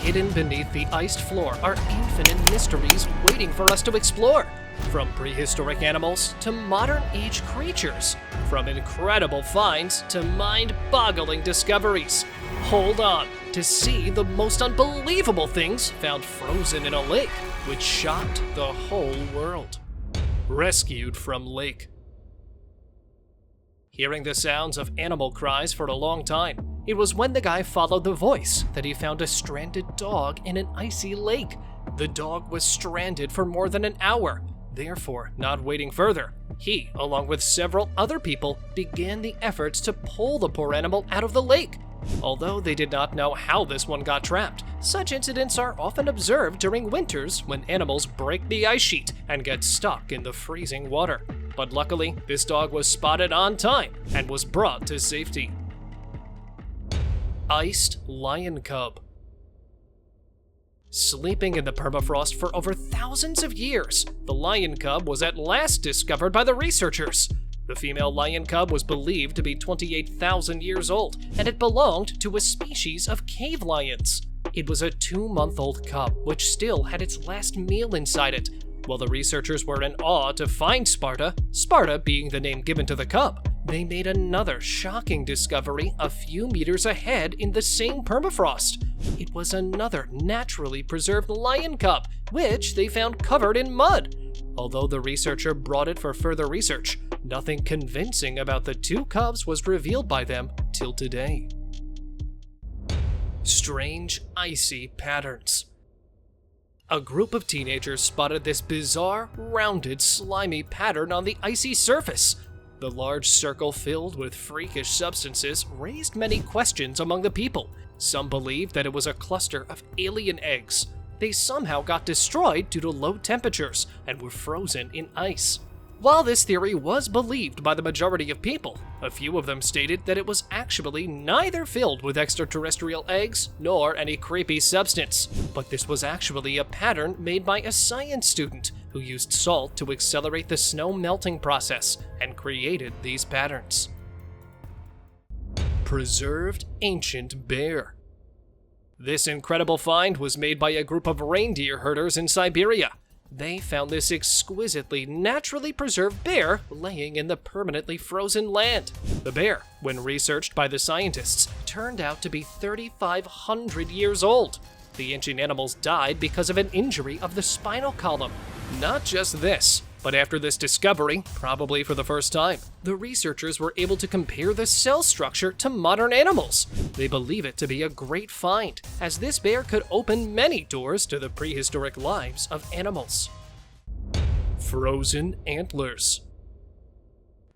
Hidden beneath the iced floor are infinite mysteries waiting for us to explore. From prehistoric animals to modern-age creatures, from incredible finds to mind-boggling discoveries. Hold on to see the most unbelievable things found frozen in a lake, which shocked the whole world. Rescued from lake. Hearing the sounds of animal cries for a long time, it was when the guy followed the voice that he found a stranded dog in an icy lake. The dog was stranded for more than an hour. Therefore, not waiting further, he, along with several other people, began the efforts to pull the poor animal out of the lake. Although they did not know how this one got trapped, such incidents are often observed during winters when animals break the ice sheet and get stuck in the freezing water. But luckily, this dog was spotted on time and was brought to safety. Iced lion cub. Sleeping in the permafrost for over thousands of years, the lion cub was at last discovered by the researchers. The female lion cub was believed to be 28,000 years old, and it belonged to a species of cave lions. It was a 2-month-old cub, which still had its last meal inside it. While the researchers were in awe to find Sparta being the name given to the cub, they made another shocking discovery a few meters ahead in the same permafrost. It was another naturally preserved lion cub, which they found covered in mud. Although the researcher brought it for further research, nothing convincing about the two cubs was revealed by them till today. Strange icy patterns. A group of teenagers spotted this bizarre, rounded, slimy pattern on the icy surface. The large circle filled with freakish substances raised many questions among the people. Some believed that it was a cluster of alien eggs. They somehow got destroyed due to low temperatures and were frozen in ice. While this theory was believed by the majority of people, a few of them stated that it was actually neither filled with extraterrestrial eggs nor any creepy substance, but this was actually a pattern made by a science student who used salt to accelerate the snow melting process and created these patterns. Preserved ancient bear. This incredible find was made by a group of reindeer herders in Siberia. They found this exquisitely naturally preserved bear laying in the permanently frozen land. The bear, when researched by the scientists, turned out to be 3,500 years old. The ancient animals died because of an injury of the spinal column. Not just this, but after this discovery, probably for the first time, the researchers were able to compare the cell structure to modern animals. They believe it to be a great find, as this bear could open many doors to the prehistoric lives of animals. Frozen antlers.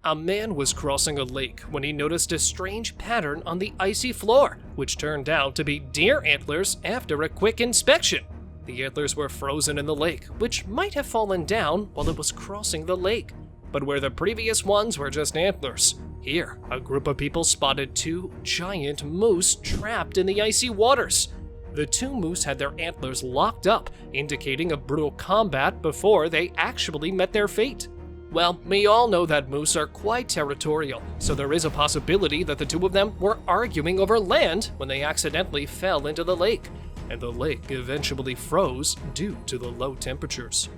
A man was crossing a lake when he noticed a strange pattern on the icy floor, which turned out to be deer antlers after a quick inspection. The antlers were frozen in the lake, which might have fallen down while it was crossing the lake. But where the previous ones were just antlers, here, a group of people spotted 2 giant moose trapped in the icy waters. The 2 moose had their antlers locked up, indicating a brutal combat before they actually met their fate. Well, we all know that moose are quite territorial, so there is a possibility that the 2 of them were arguing over land when they accidentally fell into the lake, and the lake eventually froze due to the low temperatures.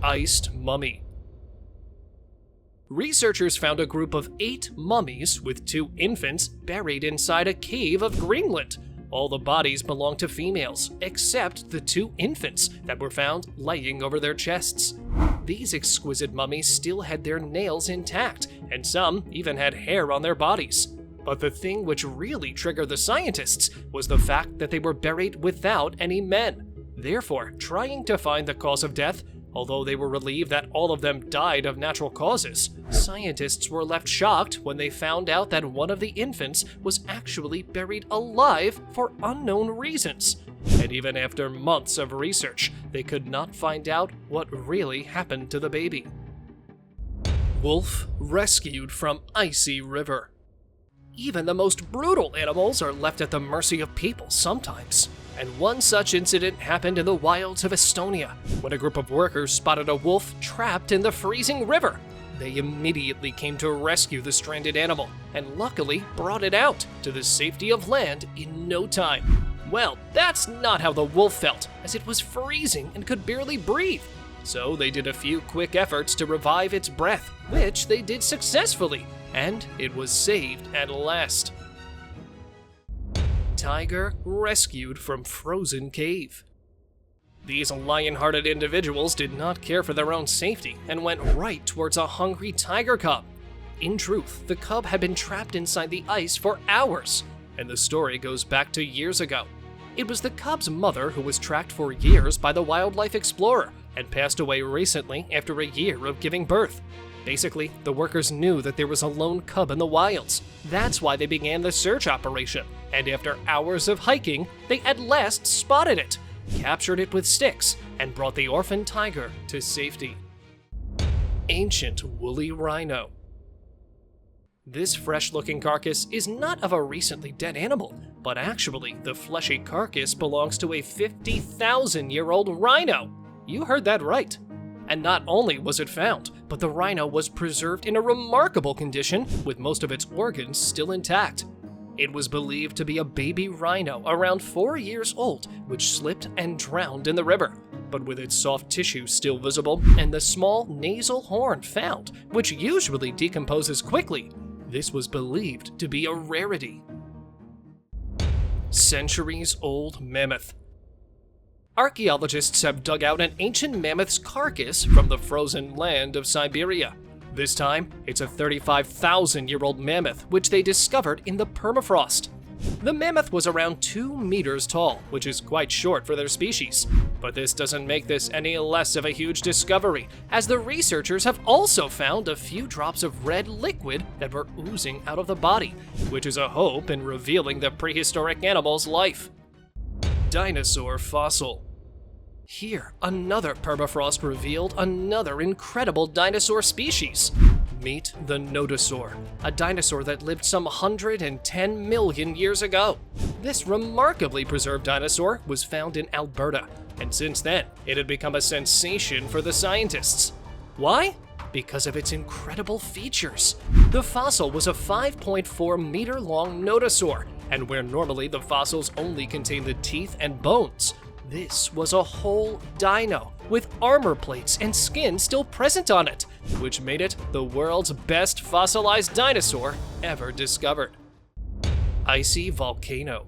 Iced mummy. Researchers found a group of 8 mummies with 2 infants buried inside a cave of Greenland. All the bodies belonged to females, except the 2 infants that were found laying over their chests. These exquisite mummies still had their nails intact, and some even had hair on their bodies. But the thing which really triggered the scientists was the fact that they were buried without any men. Therefore, trying to find the cause of death, although they were relieved that all of them died of natural causes, scientists were left shocked when they found out that one of the infants was actually buried alive for unknown reasons. And even after months of research, they could not find out what really happened to the baby. Wolf rescued from icy river. Even the most brutal animals are left at the mercy of people sometimes. And one such incident happened in the wilds of Estonia, when a group of workers spotted a wolf trapped in the freezing river. They immediately came to rescue the stranded animal, and luckily brought it out to the safety of land in no time. Well, that's not how the wolf felt, as it was freezing and could barely breathe. So they did a few quick efforts to revive its breath, which they did successfully, and it was saved at last. Tiger rescued from frozen cave. These lion-hearted individuals did not care for their own safety and went right towards a hungry tiger cub. In truth, the cub had been trapped inside the ice for hours, and the story goes back to years ago. It was the cub's mother who was tracked for years by the wildlife explorer and passed away recently after a year of giving birth. Basically, the workers knew that there was a lone cub in the wilds. That's why they began the search operation, and after hours of hiking, they at last spotted it, captured it with sticks, and brought the orphaned tiger to safety. Ancient woolly rhino. This fresh-looking carcass is not of a recently dead animal, but actually the fleshy carcass belongs to a 50,000-year-old rhino. You heard that right. And not only was it found, but the rhino was preserved in a remarkable condition, with most of its organs still intact. It was believed to be a baby rhino around 4 years old, which slipped and drowned in the river, but with its soft tissue still visible and the small nasal horn found, which usually decomposes quickly, this was believed to be a rarity. Centuries-old mammoth. Archaeologists have dug out an ancient mammoth's carcass from the frozen land of Siberia. This time, it's a 35,000-year-old mammoth, which they discovered in the permafrost. The mammoth was around 2 meters tall, which is quite short for their species. But this doesn't make this any less of a huge discovery, as the researchers have also found a few drops of red liquid that were oozing out of the body, which is a hope in revealing the prehistoric animal's life. Dinosaur fossil. Here, another permafrost revealed another incredible dinosaur species. Meet the nodosaur, a dinosaur that lived some 110 million years ago. This remarkably preserved dinosaur was found in Alberta, and since then, it had become a sensation for the scientists. Why? Because of its incredible features. The fossil was a 5.4 meter long nodosaur, and where normally the fossils only contain the teeth and bones, this was a whole dino with armor plates and skin still present on it, which made it the world's best fossilized dinosaur ever discovered. Icy volcano.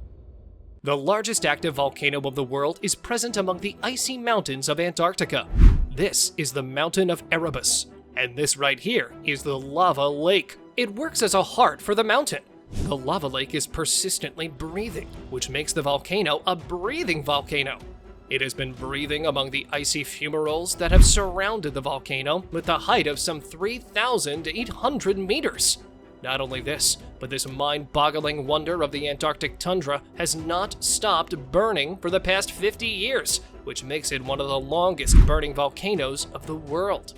The largest active volcano of the world is present among the icy mountains of Antarctica. This is the mountain of Erebus, and this right here is the lava lake. It works as a heart for the mountain. The lava lake is persistently breathing, which makes the volcano a breathing volcano. It has been breathing among the icy fumaroles that have surrounded the volcano with a height of some 3,800 meters. Not only this, but this mind-boggling wonder of the Antarctic tundra has not stopped burning for the past 50 years, which makes it one of the longest burning volcanoes of the world.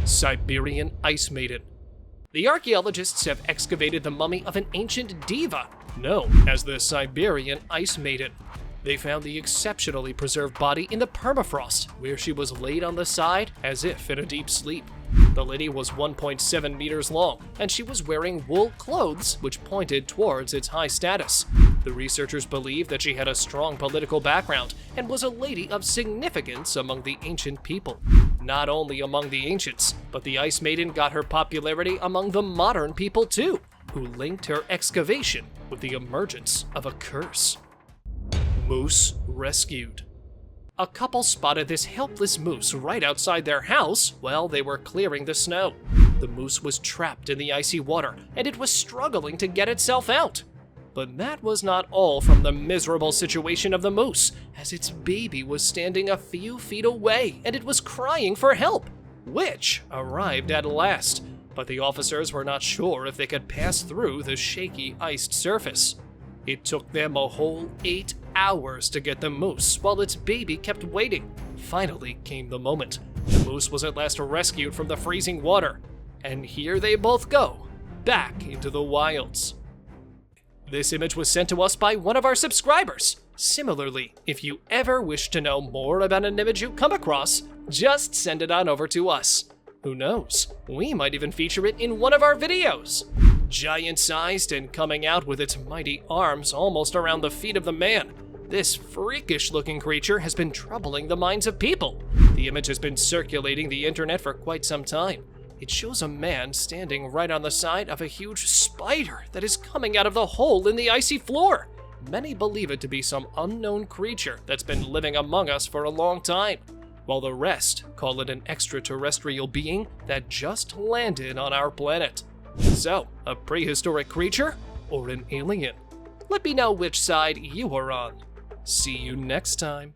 Siberian ice maiden. The archaeologists have excavated the mummy of an ancient diva known as the Siberian Ice Maiden. They found the exceptionally preserved body in the permafrost, where she was laid on the side as if in a deep sleep. The lady was 1.7 meters long, and she was wearing wool clothes which pointed towards its high status. The researchers believe that she had a strong political background and was a lady of significance among the ancient people. Not only among the ancients, but the Ice Maiden got her popularity among the modern people too, who linked her excavation with the emergence of a curse. Moose rescued. A couple spotted this helpless moose right outside their house while they were clearing the snow. The moose was trapped in the icy water, and it was struggling to get itself out. But that was not all from the miserable situation of the moose, as its baby was standing a few feet away and it was crying for help, which arrived at last. But the officers were not sure if they could pass through the shaky iced surface. It took them a whole 8 hours to get the moose while its baby kept waiting. Finally came the moment. The moose was at last rescued from the freezing water. And here they both go, back into the wilds. This image was sent to us by one of our subscribers. Similarly, if you ever wish to know more about an image you come across, just send it on over to us. Who knows, we might even feature it in one of our videos. Giant-sized and coming out with its mighty arms almost around the feet of the man, this freakish-looking creature has been troubling the minds of people. The image has been circulating the internet for quite some time. It shows a man standing right on the side of a huge spider that is coming out of the hole in the icy floor. Many believe it to be some unknown creature that's been living among us for a long time, while the rest call it an extraterrestrial being that just landed on our planet. So, a prehistoric creature or an alien? Let me know which side you are on. See you next time.